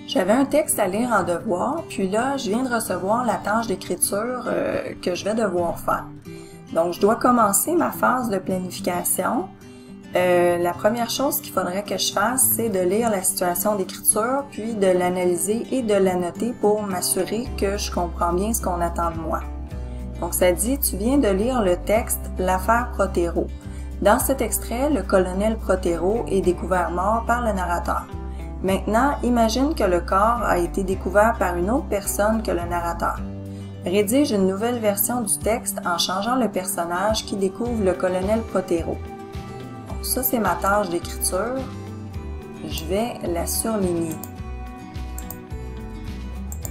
J'avais un texte à lire en devoir, puis là, je viens de recevoir la tâche d'écriture que je vais devoir faire. Donc, je dois commencer ma phase de planification. La première chose qu'il faudrait que je fasse, c'est de lire la situation d'écriture, puis de l'analyser et de la noter pour m'assurer que je comprends bien ce qu'on attend de moi. Donc, ça dit, tu viens de lire le texte « L'affaire Prothero ». Dans cet extrait, le colonel Prothero est découvert mort par le narrateur. Maintenant, imagine que le corps a été découvert par une autre personne que le narrateur. Rédige une nouvelle version du texte en changeant le personnage qui découvre le colonel Prothero. Bon, ça, c'est ma tâche d'écriture. Je vais la surligner.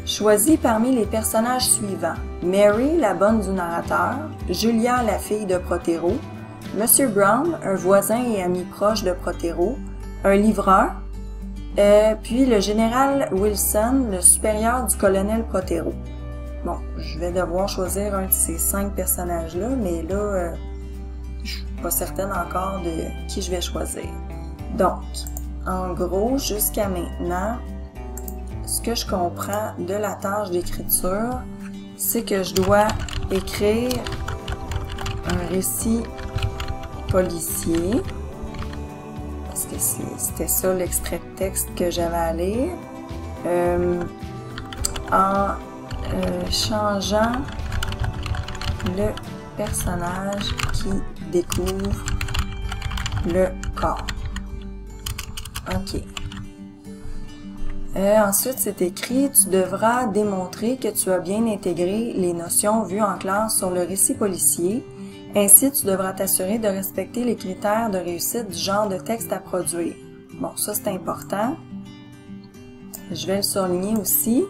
Choisis parmi les personnages suivants. Mary, la bonne du narrateur, Julia, la fille de Prothero, Monsieur Brown, un voisin et ami proche de Prothero, un livreur, puis le général Wilson, le supérieur du colonel Prothero. Bon, je vais devoir choisir un de ces 5 personnages-là, mais là, je suis pas certaine encore de qui je vais choisir. Donc, en gros, jusqu'à maintenant, ce que je comprends de la tâche d'écriture, c'est que je dois écrire un récit policier, parce que c'était ça l'extrait de texte que j'avais à lire, en changeant le personnage qui découvre le corps. OK. Ensuite, c'est écrit « Tu devras démontrer que tu as bien intégré les notions vues en classe sur le récit policier. Ainsi, tu devras t'assurer de respecter les critères de réussite du genre de texte à produire. » Bon, ça c'est important. Je vais le surligner aussi.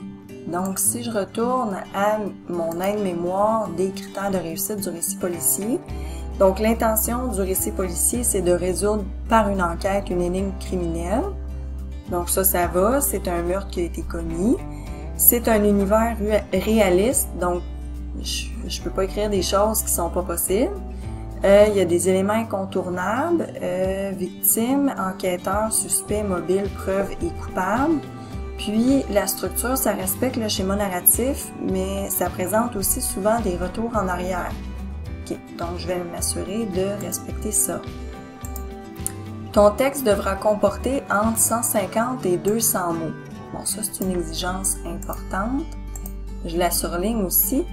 Donc, si je retourne à mon aide-mémoire des critères de réussite du récit policier, donc l'intention du récit policier, c'est de résoudre par une enquête une énigme criminelle. Donc ça va, c'est un meurtre qui a été commis. C'est un univers réaliste, donc je peux pas écrire des choses qui sont pas possibles. Il y a des éléments incontournables, victime, enquêteur, suspect, mobile, preuve et coupable. Puis la structure, ça respecte le schéma narratif, mais ça présente aussi souvent des retours en arrière. OK, donc je vais m'assurer de respecter ça. Ton texte devra comporter entre 150 et 200 mots. Bon, ça c'est une exigence importante. Je la surligne aussi.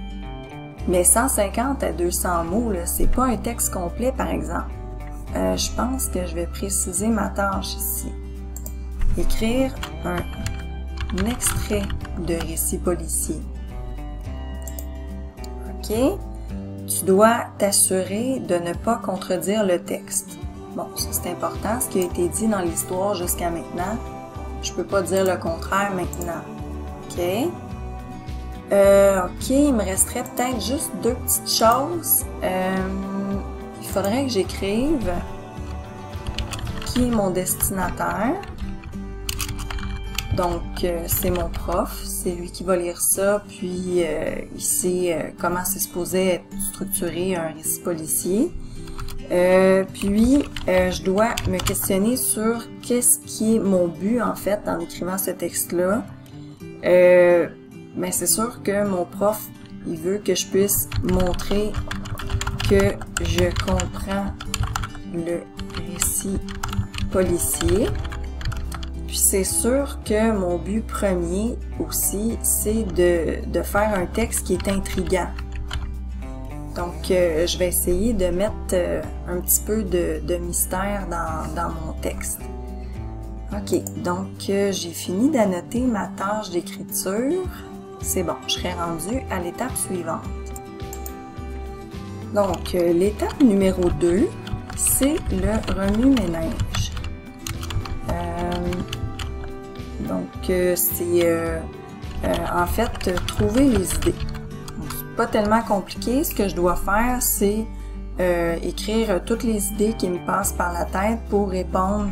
Mais 150 à 200 mots, c'est pas un texte complet, par exemple. Je pense que je vais préciser ma tâche ici. Écrire un extrait de récit policier. OK? Tu dois t'assurer de ne pas contredire le texte. Bon, ça c'est important, ce qui a été dit dans l'histoire jusqu'à maintenant. Je peux pas dire le contraire maintenant. OK? OK, il me resterait peut-être juste 2 petites choses. Il faudrait que j'écrive qui est mon destinataire. Donc, c'est mon prof, c'est lui qui va lire ça, puis il sait comment c'est supposé être structuré un récit policier. Puis, je dois me questionner sur qu'est-ce qui est mon but, en fait, en écrivant ce texte-là. Mais c'est sûr que mon prof, il veut que je puisse montrer que je comprends le récit policier. Puis c'est sûr que mon but premier aussi, c'est de faire un texte qui est intriguant. Donc, je vais essayer de mettre un petit peu de mystère dans mon texte. OK, donc j'ai fini d'annoter ma tâche d'écriture. C'est bon, je serai rendue à l'étape suivante. Donc, l'étape numéro 2, c'est le remue-ménage. Donc, c'est en fait trouver les idées. C'est pas tellement compliqué. Ce que je dois faire, c'est écrire toutes les idées qui me passent par la tête pour répondre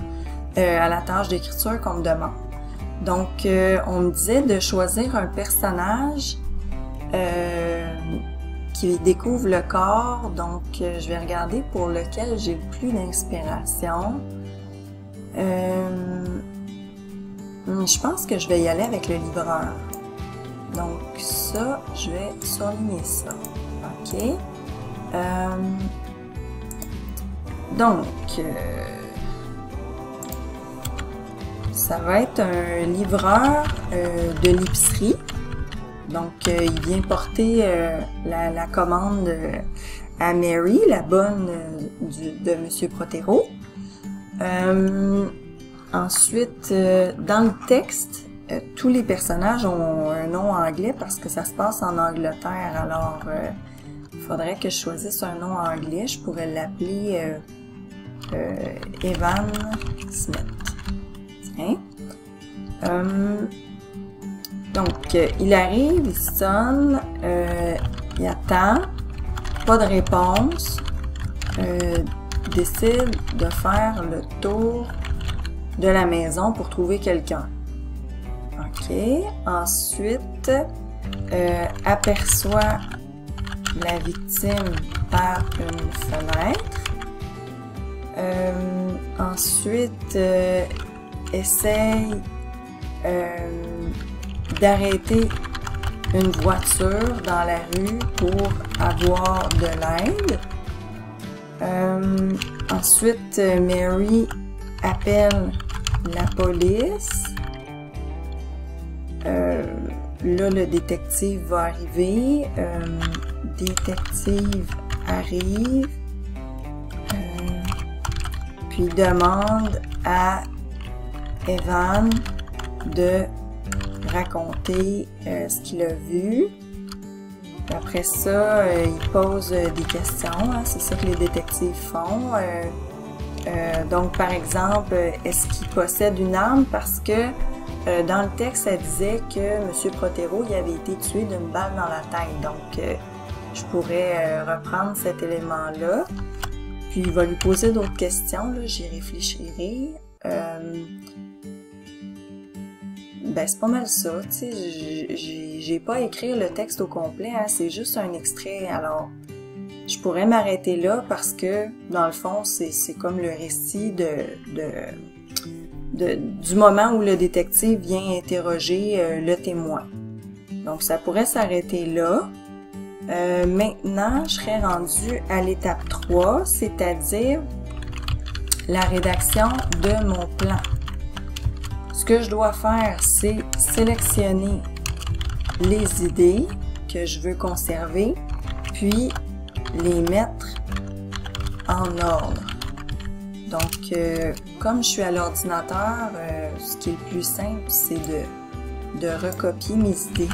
à la tâche d'écriture qu'on me demande. Donc, on me disait de choisir un personnage qui découvre le corps. Donc, je vais regarder pour lequel j'ai le plus d'inspiration. Je pense que je vais y aller avec le livreur. Donc ça, je vais surligner ça. OK. Donc, ça va être un livreur de l'épicerie. Donc, il vient porter la commande à Mary, la bonne de M. Protero. Ensuite, dans le texte, tous les personnages ont un nom anglais parce que ça se passe en Angleterre. Alors, il faudrait que je choisisse un nom anglais. Je pourrais l'appeler Evan Smith. Tiens. Donc, il arrive, il sonne, il attend, pas de réponse, décide de faire le tour de la maison pour trouver quelqu'un. OK. Ensuite, aperçoit la victime par une fenêtre. Ensuite, essaye d'arrêter une voiture dans la rue pour avoir de l'aide. Ensuite, Mary appelle la police. Là, le détective va arriver. Détective arrive. Puis demande à Evan de raconter ce qu'il a vu. Après ça, il pose des questions. Hein, c'est ça que les détectives font. Donc, par exemple, est-ce qu'il possède une arme? Parce que dans le texte, ça disait que M. Protero il avait été tué d'une balle dans la tête. Donc, je pourrais reprendre cet élément-là. Puis, il va lui poser d'autres questions. Là, j'y réfléchirai. Ben, c'est pas mal ça. Tu sais, j'ai pas à écrire le texte au complet. Hein, c'est juste un extrait. Alors, je pourrais m'arrêter là parce que, dans le fond, c'est comme le récit du moment où le détective vient interroger le témoin. Donc, ça pourrait s'arrêter là. Maintenant, je serais rendue à l'étape 3, c'est-à-dire la rédaction de mon plan. Ce que je dois faire, c'est sélectionner les idées que je veux conserver, puis les mettre en ordre. Donc, comme je suis à l'ordinateur, ce qui est le plus simple, c'est de recopier mes idées.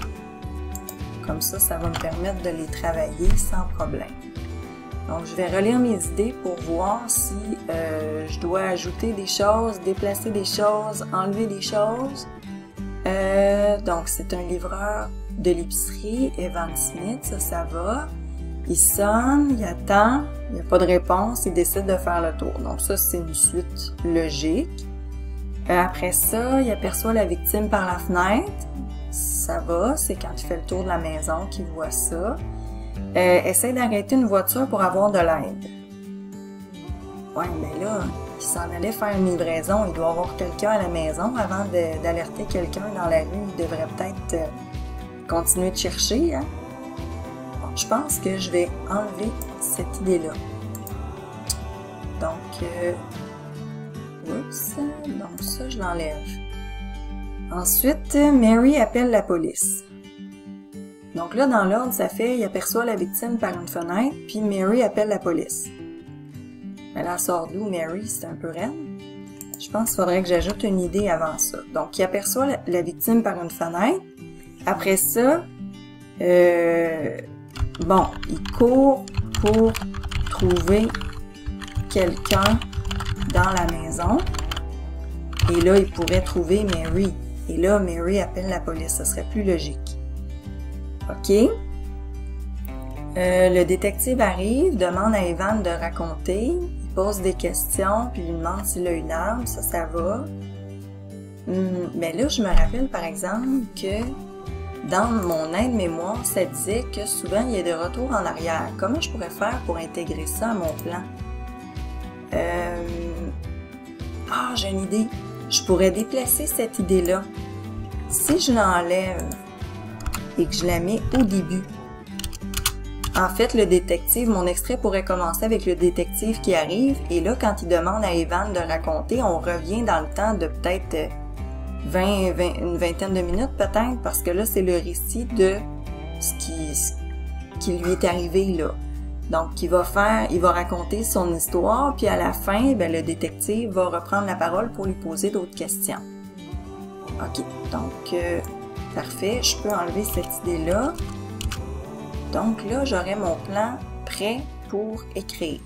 Comme ça, ça va me permettre de les travailler sans problème. Donc, je vais relire mes idées pour voir si je dois ajouter des choses, déplacer des choses, enlever des choses. Donc, c'est un livreur de l'épicerie, Evan Smith, ça va. Il sonne, il attend, il n'y a pas de réponse, il décide de faire le tour. Donc ça, c'est une suite logique. Après ça, il aperçoit la victime par la fenêtre. Ça va, c'est quand il fait le tour de la maison qu'il voit ça. Essaye d'arrêter une voiture pour avoir de l'aide. Ouais, mais là, il s'en allait faire une livraison. Il doit avoir quelqu'un à la maison avant d'alerter quelqu'un dans la rue. Il devrait peut-être continuer de chercher, hein? Bon, je pense que je vais enlever cette idée-là. Donc, oups, donc ça, je l'enlève. Ensuite, Mary appelle la police. Donc là, dans l'ordre, ça fait, il aperçoit la victime par une fenêtre, puis Mary appelle la police. Mais là, elle sort d'où, Mary? C'est un peu reine. Je pense qu'il faudrait que j'ajoute une idée avant ça. Donc, il aperçoit la victime par une fenêtre. Après ça, bon, il court pour trouver quelqu'un dans la maison. Et là, il pourrait trouver Mary. Et là, Mary appelle la police. Ça serait plus logique. OK. Le détective arrive, demande à Evan de raconter. Il pose des questions, puis lui demande s'il a une arme. Ça va. Mais là, je me rappelle, par exemple, que dans mon aide-mémoire, ça disait que souvent, il y a des retours en arrière. Comment je pourrais faire pour intégrer ça à mon plan? Ah, j'ai une idée. Je pourrais déplacer cette idée-là. Si je l'enlève et que je la mets au début, en fait, le détective, mon extrait pourrait commencer avec le détective qui arrive, et là, quand il demande à Evan de raconter, on revient dans le temps de peut-être une vingtaine de minutes peut-être, parce que là, c'est le récit de ce qui lui est arrivé là. Donc, il va raconter son histoire, puis à la fin, ben, le détective va reprendre la parole pour lui poser d'autres questions. OK, donc, parfait, je peux enlever cette idée-là. Donc là, j'aurai mon plan prêt pour écrire.